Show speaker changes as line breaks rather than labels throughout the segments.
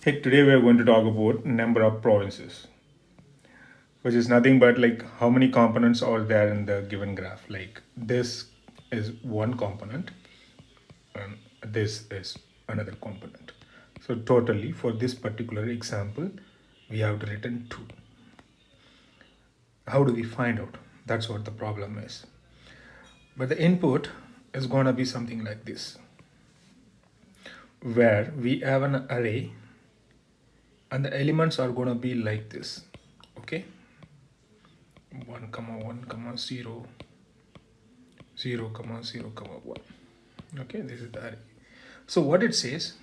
Hey, today we are going to talk about number of provinces, which is nothing but like how many components are there in the given graph. Like this is one component and this is another component. So totally for this particular example, we have written two. How do we find out? That's what the problem is. But the input is going to be something like this, where we have an array and the elements are going to be like this. Okay, 1 comma 1 comma 0 0 comma 0 comma 1. Okay, this is the array. So what it says,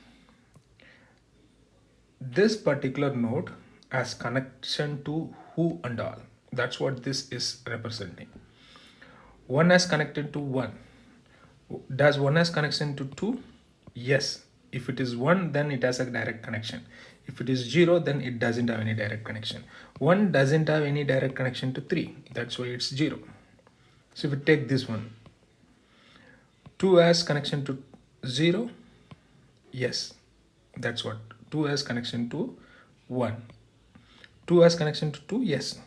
this particular node has connection to who and all. That's what this is representing. 1 has connected to 1. Does 1 has connection to 2? Yes. If it is 1, then it has a direct connection. If it is 0, then it doesn't have any direct connection. 1 doesn't have any direct connection to 3. That's why it's 0. So if we take this one, 2 has connection to 0. Yes, that's what. 2 has connection to 1. 2 has connection to 2. Yes.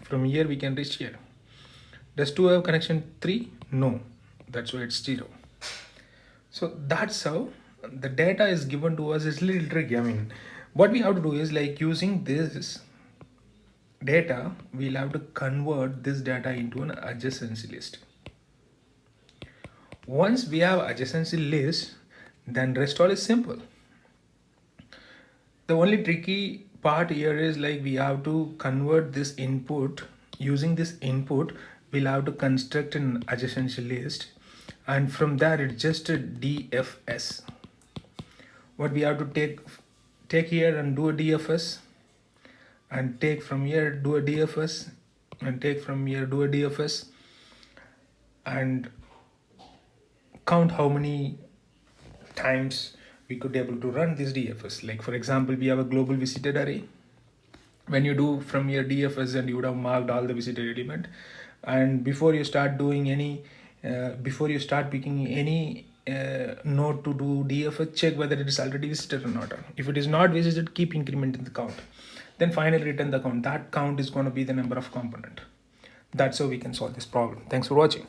From here we can reach here. Does 2 have connection to 3? No. That's why it's 0. So that's how the data is given to us. It's a little tricky. I mean, what we have to do is like using this data, we'll have to convert this data into an adjacency list. Once we have adjacency list, then rest all is simple. The only tricky part here is like we have to convert this input. Using this input, we'll have to construct an adjacency list, and from there it's just a DFS. What we have to take here and do a DFS, and take from here, do a DFS, and take from here, do a DFS, and count how many times we could be able to run this DFS. Like for example, we have a global visited array. When you do from your DFS, and you would have marked all the visited element, and before you start doing any, before you start picking any node to do DFS, check whether it is already visited or not. If it is not visited, keep incrementing the count. Then finally return the count. That count is going to be the number of component. That's how we can solve this problem. Thanks for watching.